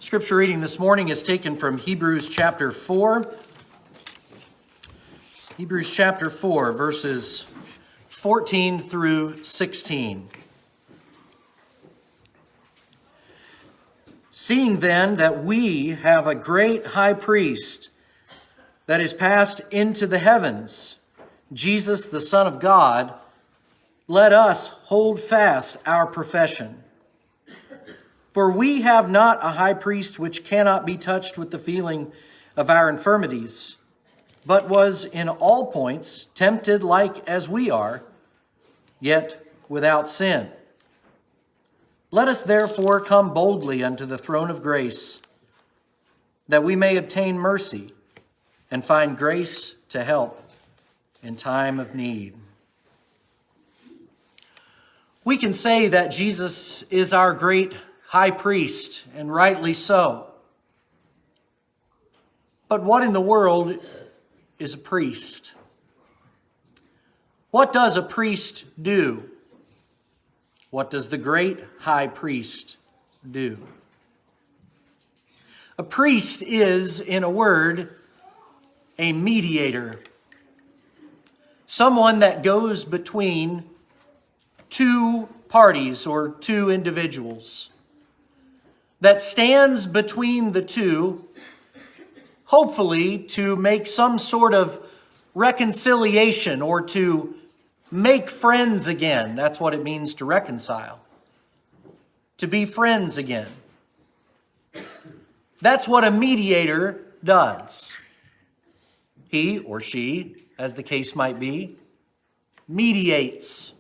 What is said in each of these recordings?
Scripture reading this morning is taken from Hebrews chapter 4. Hebrews chapter 4, verses 14 through 16. Seeing then that we have a great high priest that is passed into the heavens, Jesus the Son of God, let us hold fast our profession. For we have not a high priest which cannot be touched with the feeling of our infirmities, but was in all points tempted like as we are, yet without sin. Let us therefore come boldly unto the throne of grace, that we may obtain mercy and find grace to help in time of need. We can say that Jesus is our great high priest, and rightly so. But what in the world is a priest? What does a priest do? What does the great high priest do? A priest is, in a word, a mediator. Someone that goes between two parties or two individuals, that stands between the two, hopefully to make some sort of reconciliation or to make friends again. That's what it means to reconcile. To be friends again. That's what a mediator does. He or she, as the case might be, mediates.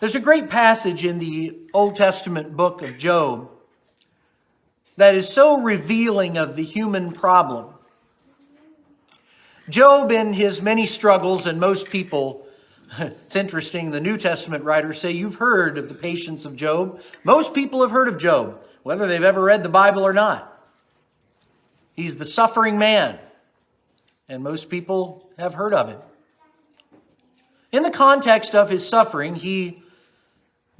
There's a great passage in the Old Testament book of Job that is so revealing of the human problem. Job, in his many struggles, and most people, it's interesting, the New Testament writers say you've heard of the patience of Job. Most people have heard of Job, whether they've ever read the Bible or not. He's the suffering man, and most people have heard of him. In the context of his suffering, he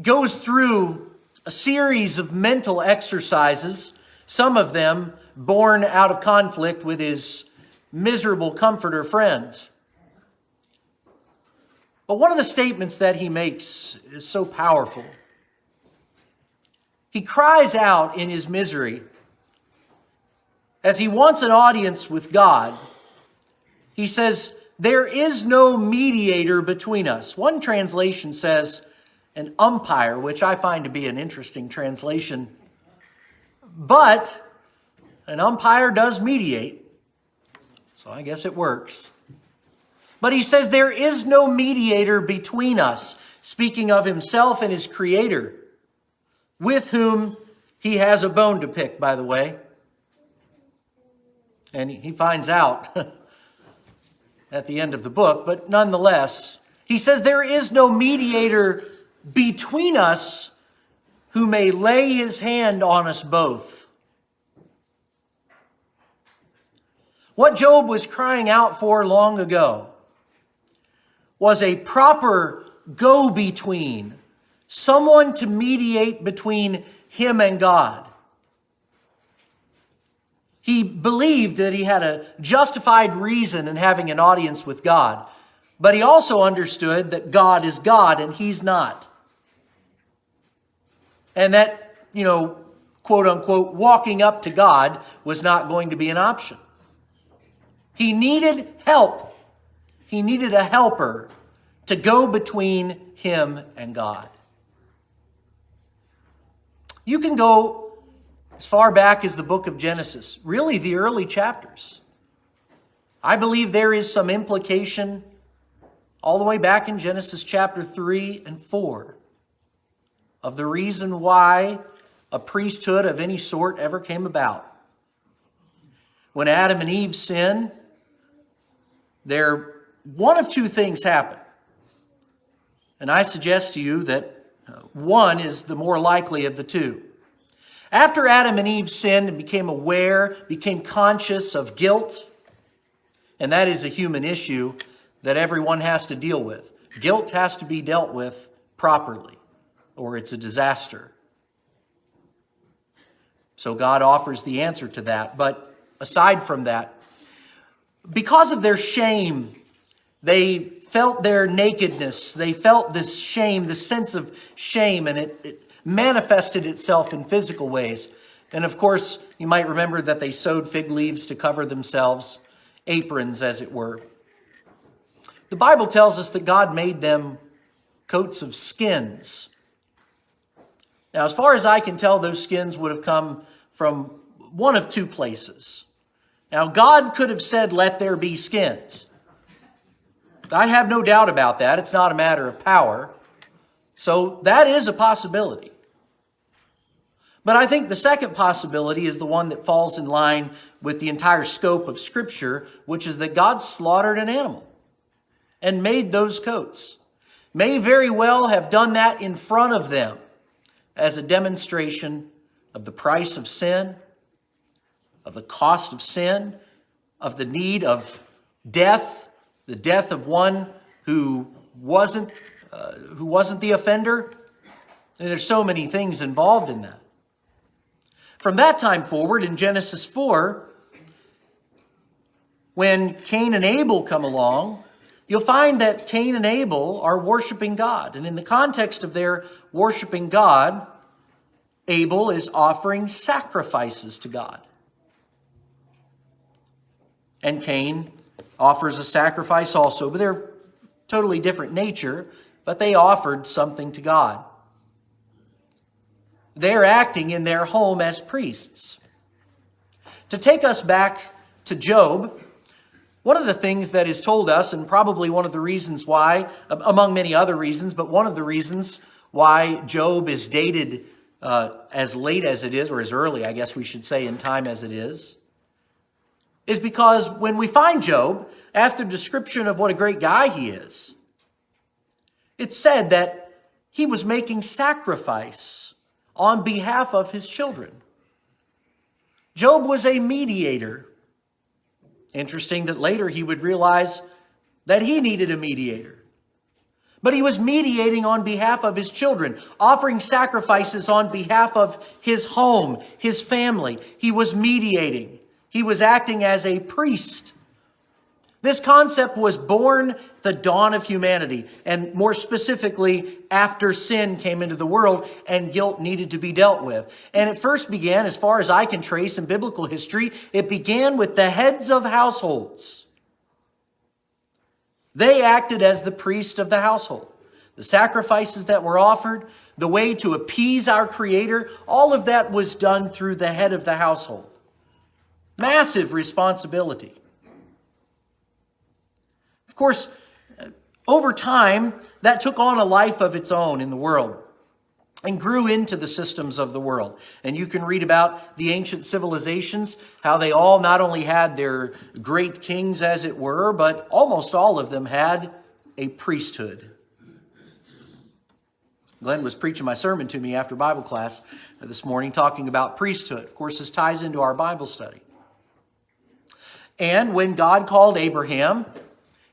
goes through a series of mental exercises, some of them born out of conflict with his miserable comforter friends. But one of the statements that he makes is so powerful. He cries out in his misery as he wants an audience with God. He says, "There is no mediator between us." One translation says, an umpire, which I find to be an interesting translation. But an umpire does mediate, so I guess it works. But he says there is no mediator between us, speaking of himself and his Creator, with whom he has a bone to pick, by the way. And he finds out at the end of the book, but nonetheless, he says there is no mediator between us who may lay his hand on us both. What Job was crying out for long ago was a proper go-between, someone to mediate between him and God. He believed that he had a justified reason in having an audience with God, but he also understood that God is God and he's not. And that, quote unquote, walking up to God was not going to be an option. He needed help. He needed a helper to go between him and God. You can go as far back as the book of Genesis, really the early chapters. I believe there is some implication all the way back in Genesis chapter 3 and 4 of the reason why a priesthood of any sort ever came about. When Adam and Eve sinned, one of two things happened. And I suggest to you that one is the more likely of the two. After Adam and Eve sinned and became aware, became conscious of guilt, and that is a human issue that everyone has to deal with. Guilt has to be dealt with properly, or it's a disaster. So God offers the answer to that. But aside from that, because of their shame, they felt their nakedness. They felt this shame, this sense of shame, and it manifested itself in physical ways. And of course, you might remember that they sewed fig leaves to cover themselves, aprons as it were. The Bible tells us that God made them coats of skins. Now, as far as I can tell, those skins would have come from one of two places. Now, God could have said, "Let there be skins." I have no doubt about that. It's not a matter of power. So that is a possibility. But I think the second possibility is the one that falls in line with the entire scope of Scripture, which is that God slaughtered an animal and made those coats. May very well have done that in front of them as a demonstration of the price of sin, of the cost of sin, of the need of death, the death of one who wasn't the offender. And there's so many things involved in that. From that time forward, in Genesis 4, when Cain and Abel come along, you'll find that Cain and Abel are worshiping God. And in the context of their worshiping God, Abel is offering sacrifices to God. And Cain offers a sacrifice also, but they're totally different nature, but they offered something to God. They're acting in their home as priests. To take us back to Job, one of the things that is told us, and probably one of the reasons why, among many other reasons, but one of the reasons why Job is dated as late as it is, or as early, I guess we should say, in time as it is because when we find Job, after description of what a great guy he is, it's said that he was making sacrifice on behalf of his children. Job was a mediator. Interesting that later he would realize that he needed a mediator. But he was mediating on behalf of his children, offering sacrifices on behalf of his home, his family. He was mediating. He was acting as a priest. This concept was born at the dawn of humanity, and more specifically, after sin came into the world and guilt needed to be dealt with. And it first began, as far as I can trace in biblical history, it began with the heads of households. They acted as the priest of the household. The sacrifices that were offered, the way to appease our Creator, all of that was done through the head of the household. Massive responsibility. Of course, over time, that took on a life of its own in the world and grew into the systems of the world. And you can read about the ancient civilizations, how they all not only had their great kings, as it were, but almost all of them had a priesthood. Glenn was preaching my sermon to me after Bible class this morning, talking about priesthood. Of course, this ties into our Bible study. And when God called Abraham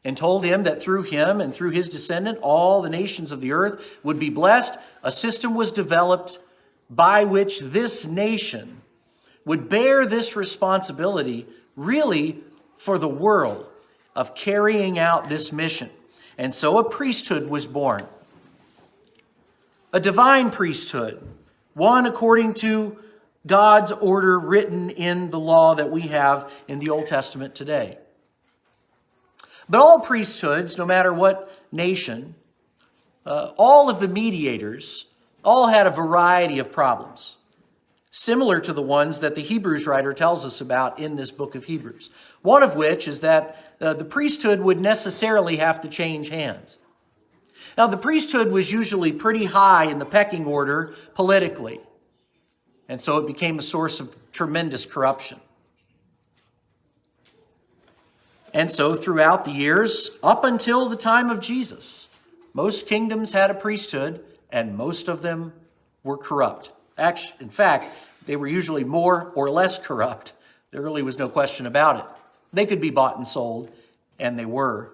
and told him that through him and through his descendant, all the nations of the earth would be blessed, a system was developed by which this nation would bear this responsibility really for the world of carrying out this mission. And so a priesthood was born. A divine priesthood, one according to God's order written in the law that we have in the Old Testament today. But all priesthoods, no matter what nation, all of the mediators, all had a variety of problems, similar to the ones that the Hebrews writer tells us about in this book of Hebrews. One of which is that the priesthood would necessarily have to change hands. Now, the priesthood was usually pretty high in the pecking order politically, and so it became a source of tremendous corruption. And so throughout the years, up until the time of Jesus, most kingdoms had a priesthood, and most of them were corrupt. Actually, in fact, they were usually more or less corrupt. There really was no question about it. They could be bought and sold, and they were.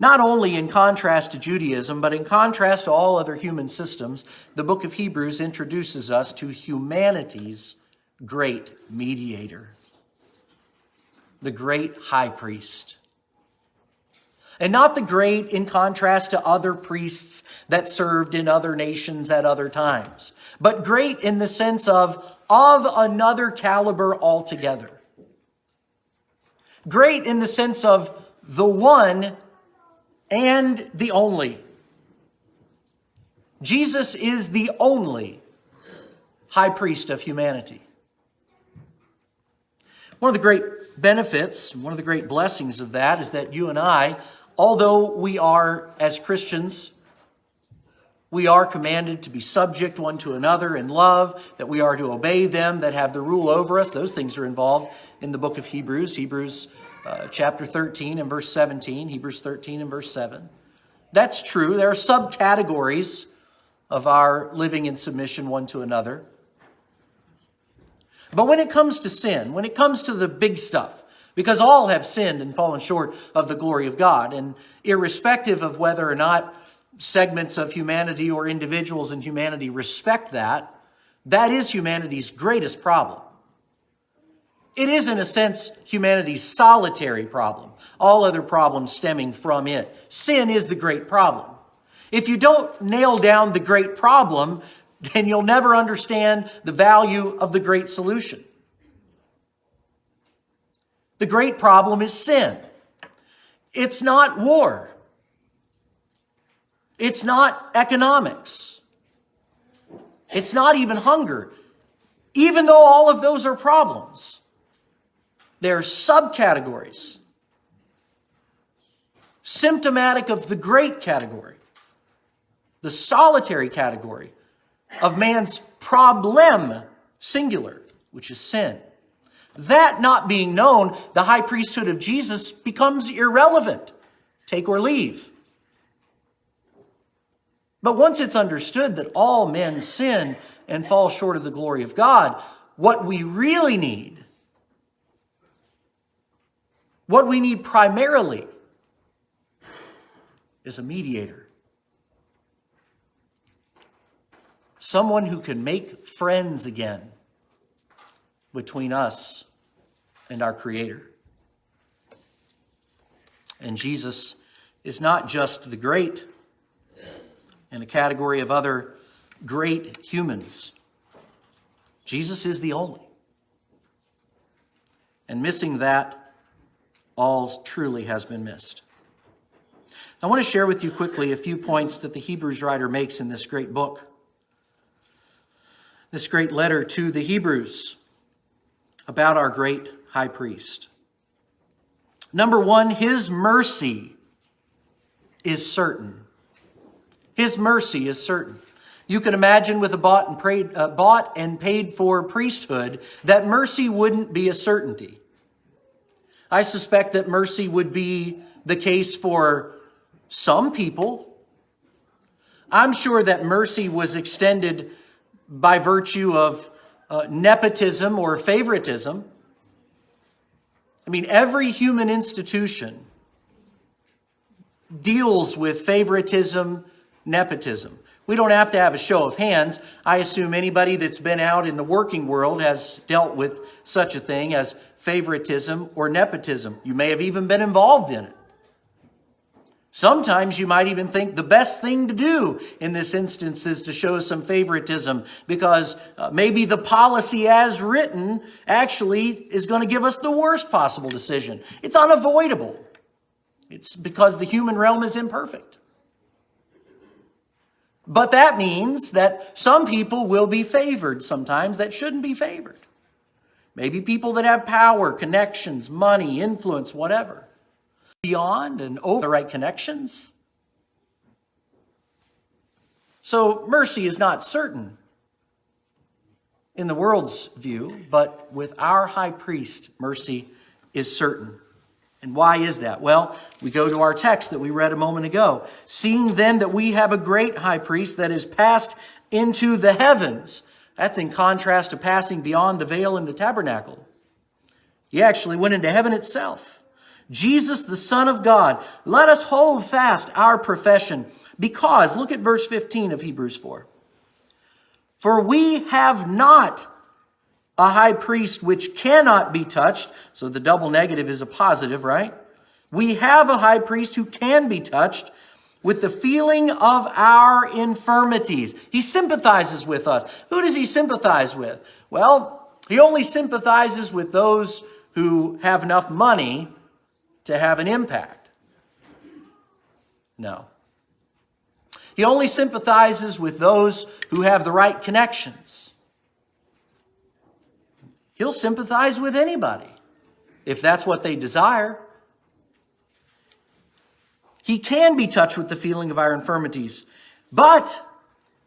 Not only in contrast to Judaism, but in contrast to all other human systems, the book of Hebrews introduces us to humanity's great mediator, the great high priest. And not the great in contrast to other priests that served in other nations at other times, but great in the sense of another caliber altogether. Great in the sense of the one and the only. Jesus is the only high priest of humanity. One of the great benefits, one of the great blessings of that is that you and I, although we are, as Christians, we are commanded to be subject one to another in love, that we are to obey them that have the rule over us. Those things are involved in the book of Hebrews, chapter 13 and verse 17, Hebrews 13 and verse 7. That's true. There are subcategories of our living in submission one to another. But when it comes to sin, when it comes to the big stuff, because all have sinned and fallen short of the glory of God, and irrespective of whether or not segments of humanity or individuals in humanity respect that, that is humanity's greatest problem. It is, in a sense, humanity's solitary problem, all other problems stemming from it. Sin is the great problem. If you don't nail down the great problem, then you'll never understand the value of the great solution. The great problem is sin. It's not war. It's not economics. It's not even hunger. Even though all of those are problems, they're subcategories, symptomatic of the great category, the solitary category of man's problem, singular, which is sin. That not being known, the high priesthood of Jesus becomes irrelevant. Take or leave. But once it's understood that all men sin and fall short of the glory of God, what we really need, what we need primarily, is a mediator. Someone who can make friends again between us and our Creator. And Jesus is not just the great in a category of other great humans. Jesus is the only. And missing that, all truly has been missed. I want to share with you quickly a few points that the Hebrews writer makes in this great book, this great letter to the Hebrews about our great high priest. Number one, his mercy is certain. His mercy is certain. You can imagine with a bought and paid for priesthood that mercy wouldn't be a certainty. I suspect that mercy would be the case for some people. I'm sure that mercy was extended by virtue of nepotism or favoritism. I mean, every human institution deals with favoritism, nepotism. We don't have to have a show of hands. I assume anybody that's been out in the working world has dealt with such a thing as favoritism or nepotism. You may have even been involved in it. Sometimes you might even think the best thing to do in this instance is to show some favoritism because maybe the policy as written actually is going to give us the worst possible decision. It's unavoidable. It's because the human realm is imperfect. But that means that some people will be favored sometimes that shouldn't be favored. Maybe people that have power, connections, money, influence, whatever. Beyond and over the right connections. So mercy is not certain in the world's view, but with our high priest, mercy is certain. And why is that? Well, we go to our text that we read a moment ago. Seeing then that we have a great high priest that is passed into the heavens. That's in contrast to passing beyond the veil in the tabernacle. He actually went into heaven itself. Jesus, the Son of God. Let us hold fast our profession, because, look at verse 15 of Hebrews 4. For we have not a high priest which cannot be touched. So the double negative is a positive, right? We have a high priest who can be touched with the feeling of our infirmities. He sympathizes with us. Who does he sympathize with? Well, he only sympathizes with those who have enough money to have an impact. No. He only sympathizes with those who have the right connections. He'll sympathize with anybody if that's what they desire. He can be touched with the feeling of our infirmities, but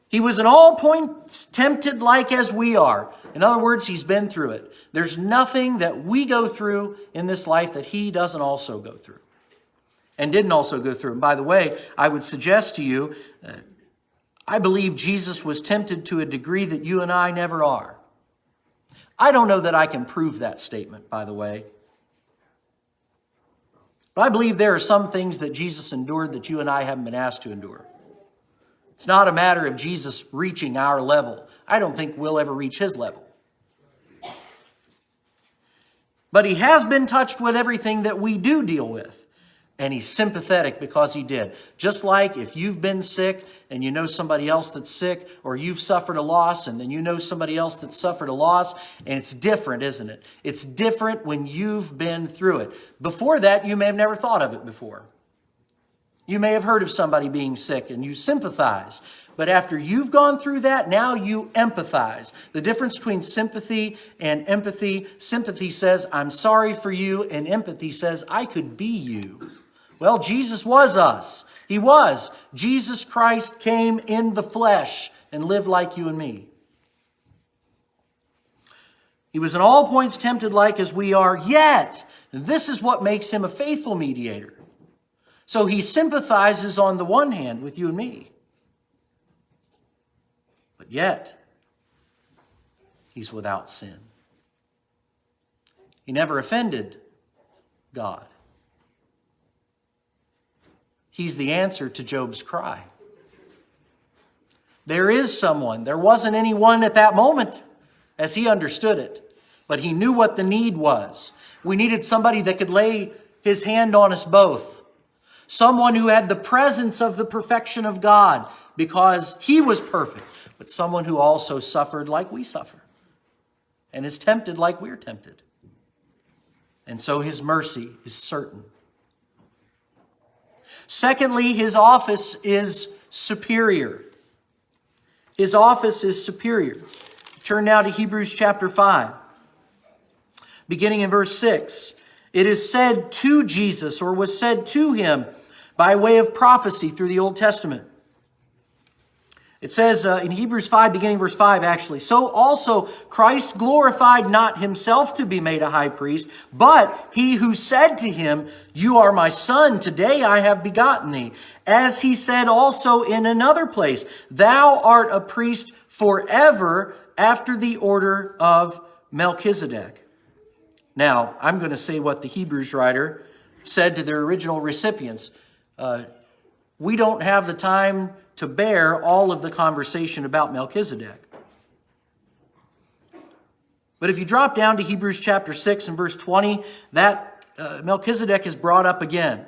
he was in all points tempted like as we are. In other words, he's been through it. There's nothing that we go through in this life that he doesn't also go through and didn't also go through. And by the way, I would suggest to you, I believe Jesus was tempted to a degree that you and I never are. I don't know that I can prove that statement, by the way. But I believe there are some things that Jesus endured that you and I haven't been asked to endure. It's not a matter of Jesus reaching our level. I don't think we'll ever reach his level. But he has been touched with everything that we do deal with. And he's sympathetic because he did. Just like if you've been sick and you know somebody else that's sick, or you've suffered a loss and then you know somebody else that's suffered a loss, and it's different, isn't it? It's different when you've been through it. Before that, you may have never thought of it before. You may have heard of somebody being sick and you sympathize. But after you've gone through that, now you empathize. The difference between sympathy and empathy: sympathy says, I'm sorry for you, and empathy says, I could be you. Well, Jesus was us. He was. Jesus Christ came in the flesh and lived like you and me. He was in all points tempted like as we are, yet, and this is what makes him a faithful mediator. So he sympathizes on the one hand with you and me. But yet, he's without sin. He never offended God. He's the answer to Job's cry. There wasn't anyone at that moment as he understood it, but he knew what the need was. We needed somebody that could lay his hand on us both. Someone who had the presence of the perfection of God because he was perfect, but someone who also suffered like we suffer and is tempted like we're tempted. And so his mercy is certain. Secondly, his office is superior. His office is superior. Turn now to Hebrews chapter 5. Beginning in verse 6. It is said to Jesus, or was said to him, by way of prophecy through the Old Testament. It says in Hebrews 5, beginning verse 5 actually, so also Christ glorified not himself to be made a high priest, but he who said to him, you are my son, today I have begotten thee. As he said also in another place, thou art a priest forever after the order of Melchizedek. Now, I'm going to say what the Hebrews writer said to their original recipients. We don't have the time to bear all of the conversation about Melchizedek. But if you drop down to Hebrews chapter 6 and verse 20, that Melchizedek is brought up again.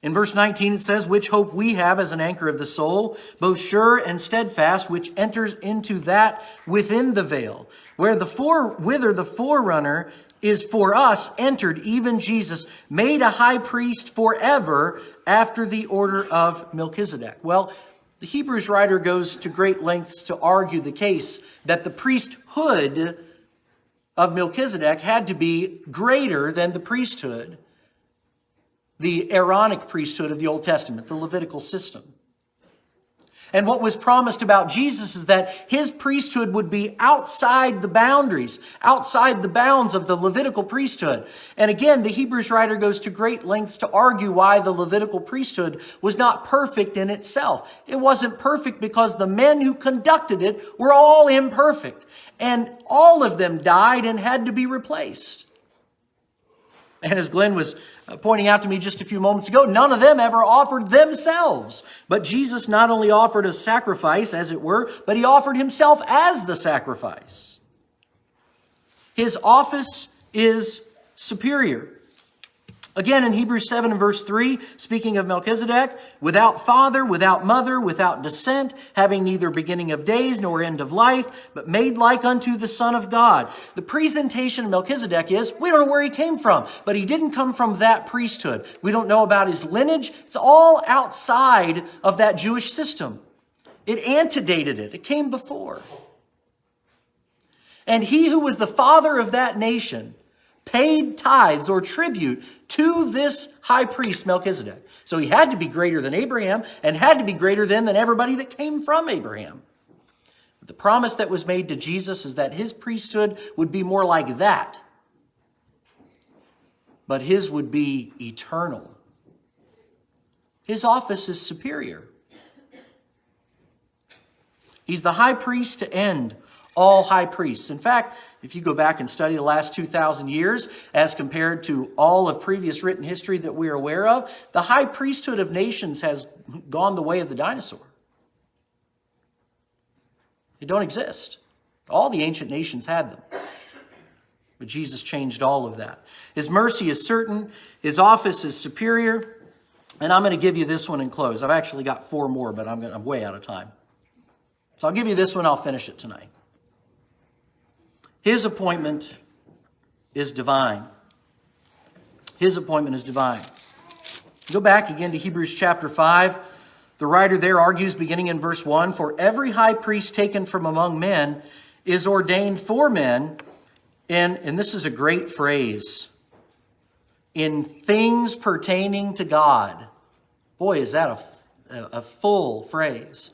In verse 19 it says, which hope we have as an anchor of the soul, both sure and steadfast, which enters into that within the veil, whither the forerunner is for us entered, even Jesus, made a high priest forever after the order of Melchizedek. Well, the Hebrews writer goes to great lengths to argue the case that the priesthood of Melchizedek had to be greater than the priesthood, the Aaronic priesthood of the Old Testament, the Levitical system. And what was promised about Jesus is that his priesthood would be outside the boundaries, outside the bounds of the Levitical priesthood. And again, the Hebrews writer goes to great lengths to argue why the Levitical priesthood was not perfect in itself. It wasn't perfect because the men who conducted it were all imperfect. And all of them died and had to be replaced. And as Glenn was pointing out to me just a few moments ago, none of them ever offered themselves. But Jesus not only offered a sacrifice, as it were, but he offered himself as the sacrifice. His office is superior. Again, in Hebrews 7 and verse 3, speaking of Melchizedek, without father, without mother, without descent, having neither beginning of days nor end of life, but made like unto the Son of God. The presentation of Melchizedek is, we don't know where he came from, but he didn't come from that priesthood. We don't know about his lineage. It's all outside of that Jewish system. It antedated it. It came before. And he who was the father of that nation paid tithes or tribute to this high priest Melchizedek. So he had to be greater than Abraham and had to be greater than everybody that came from Abraham. But the promise that was made to Jesus is that his priesthood would be more like that. But his would be eternal. His office is superior. He's the high priest to end all high priests. In fact, if you go back and study the last 2,000 years as compared to all of previous written history that we are aware of, the high priesthood of nations has gone the way of the dinosaur. They don't exist. All the ancient nations had them. But Jesus changed all of that. His mercy is certain. His office is superior. And I'm going to give you this one in close. I've actually got 4 more, but I'm way out of time. So I'll give you this one. I'll finish it tonight. His appointment is divine. His appointment is divine. Go back again to Hebrews chapter 5. The writer there argues, beginning in verse 1, for every high priest taken from among men is ordained for men, and this is a great phrase, in things pertaining to God. Boy, is that a full phrase.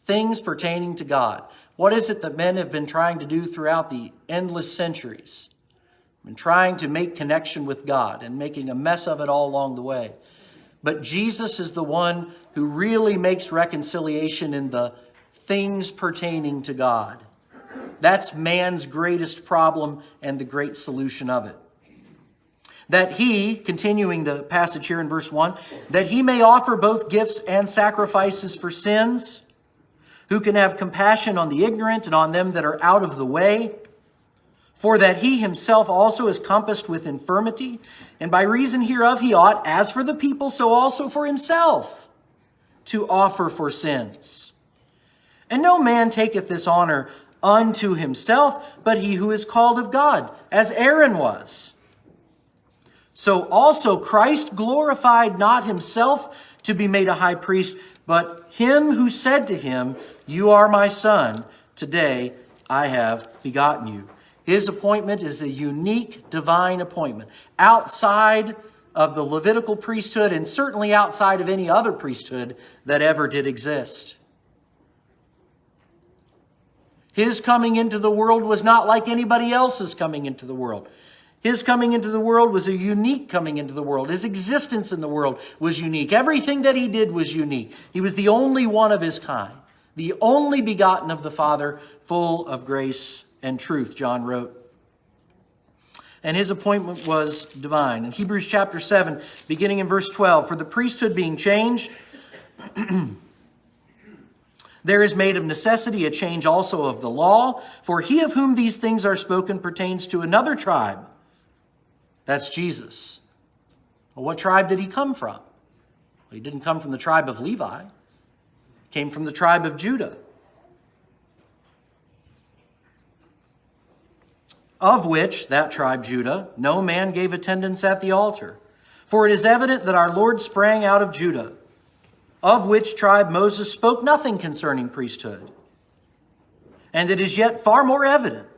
Things pertaining to God. What is it that men have been trying to do throughout the endless centuries? Been trying to make connection with God and making a mess of it all along the way. But Jesus is the one who really makes reconciliation in the things pertaining to God. That's man's greatest problem and the great solution of it. That he, continuing the passage here in verse 1, that he may offer both gifts and sacrifices for sins, who can have compassion on the ignorant and on them that are out of the way, for that he himself also is compassed with infirmity, and by reason hereof he ought, as for the people, so also for himself, to offer for sins. And no man taketh this honor unto himself, but he who is called of God, as Aaron was. So also Christ glorified not himself to be made a high priest, but him who said to him, you are my son, today I have begotten you. His appointment is a unique divine appointment, outside of the Levitical priesthood and certainly outside of any other priesthood that ever did exist. His coming into the world was not like anybody else's coming into the world. His coming into the world was a unique coming into the world. His existence in the world was unique. Everything that he did was unique. He was the only one of his kind, the only begotten of the Father, full of grace and truth, John wrote. And his appointment was divine. In Hebrews chapter 7, beginning in verse 12, for the priesthood being changed, there is made of necessity a change also of the law. For he of whom these things are spoken pertains to another tribe. That's Jesus. Well, what tribe did he come from? Well, he didn't come from the tribe of Levi. He came from the tribe of Judah. Of which, that tribe Judah, no man gave attendance at the altar. For it is evident that our Lord sprang out of Judah, of which tribe Moses spoke nothing concerning priesthood. And it is yet far more evident,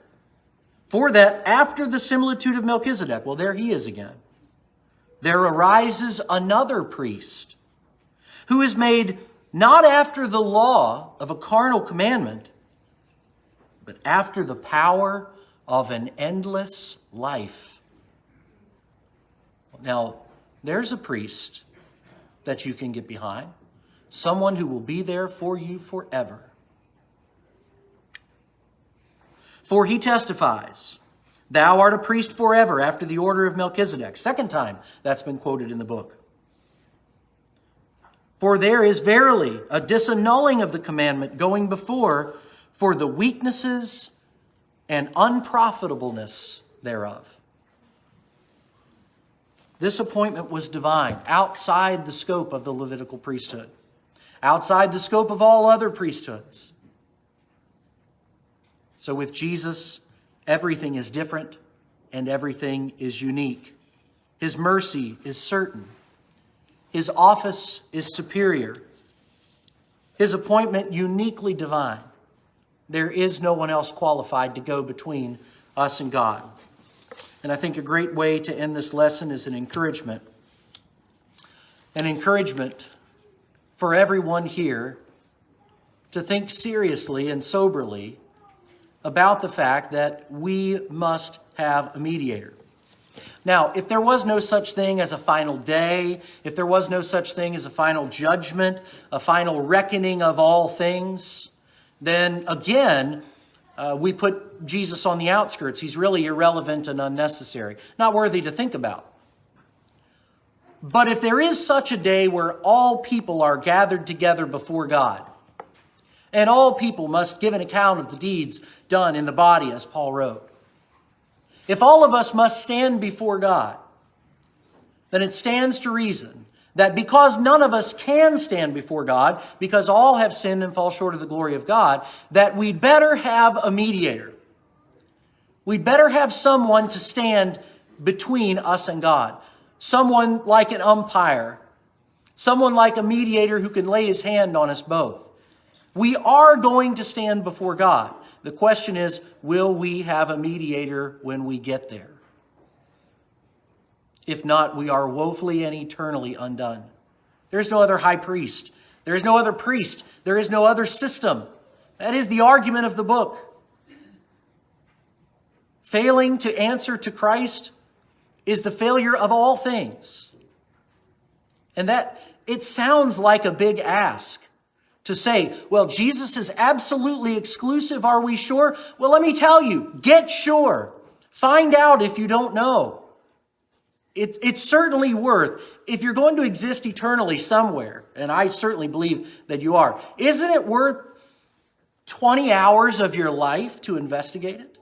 for that after the similitude of Melchizedek, well, there he is again, there arises another priest who is made not after the law of a carnal commandment, but after the power of an endless life. Now, there's a priest that you can get behind, someone who will be there for you forever. For he testifies Thou art a priest forever after the order of Melchizedek. Second time that's been quoted in the book. For there is verily a disannulling of the commandment going before for the weaknesses and unprofitableness thereof. This appointment was divine, outside the scope of the Levitical priesthood, outside the scope of all other priesthoods. So with Jesus, everything is different and everything is unique. His mercy is certain. His office is superior. His appointment uniquely divine. There is no one else qualified to go between us and God. And I think a great way to end this lesson is an encouragement. An encouragement for everyone here to think seriously and soberly about the fact that we must have a mediator. Now, if there was no such thing as a final day, if there was no such thing as a final judgment, a final reckoning of all things, then again, we put Jesus on the outskirts. He's really irrelevant and unnecessary, not worthy to think about. But if there is such a day where all people are gathered together before God, and all people must give an account of the deeds done in the body, as Paul wrote, if all of us must stand before God, then it stands to reason that because none of us can stand before God, because all have sinned and fall short of the glory of God, that we'd better have a mediator. We'd better have someone to stand between us and God. Someone like an umpire. Someone like a mediator who can lay his hand on us both. We are going to stand before God. The question is, will we have a mediator when we get there? If not, we are woefully and eternally undone. There is no other high priest. There is no other priest. There is no other system. That is the argument of the book. Failing to answer to Christ is the failure of all things. And that it sounds like a big ask to say, well, Jesus is absolutely exclusive. Are we sure? Well, let me tell you, get sure. Find out if you don't know. It's certainly worth, if you're going to exist eternally somewhere, and I certainly believe that you are, isn't it worth 20 hours of your life to investigate it?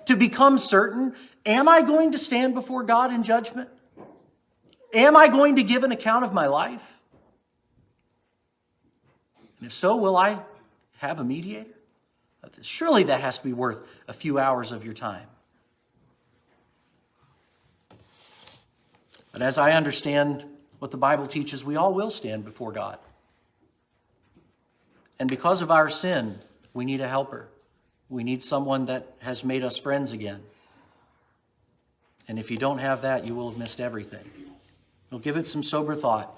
To become certain, am I going to stand before God in judgment? Am I going to give an account of my life? And if so, will I have a mediator? Surely that has to be worth a few hours of your time. But as I understand what the Bible teaches, we all will stand before God. And because of our sin, we need a helper. We need someone that has made us friends again. And if you don't have that, you will have missed everything. We'll give it some sober thought.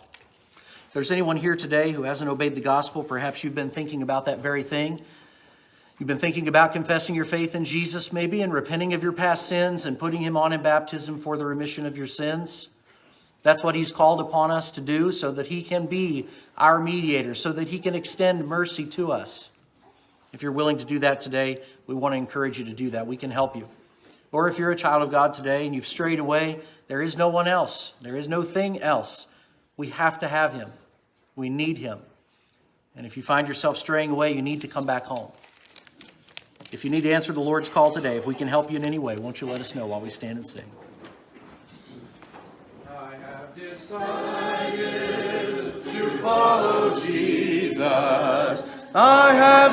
If there's anyone here today who hasn't obeyed the gospel, perhaps you've been thinking about that very thing. You've been thinking about confessing your faith in Jesus maybe and repenting of your past sins and putting him on in baptism for the remission of your sins. That's what he's called upon us to do so that he can be our mediator, so that he can extend mercy to us. If you're willing to do that today, we want to encourage you to do that. We can help you. Or if you're a child of God today and you've strayed away, there is no one else. There is no thing else. We have to have him. We need him. And if you find yourself straying away, you need to come back home. If you need to answer the Lord's call today, if we can help you in any way, won't you let us know while we stand and sing? I have decided to follow Jesus. I have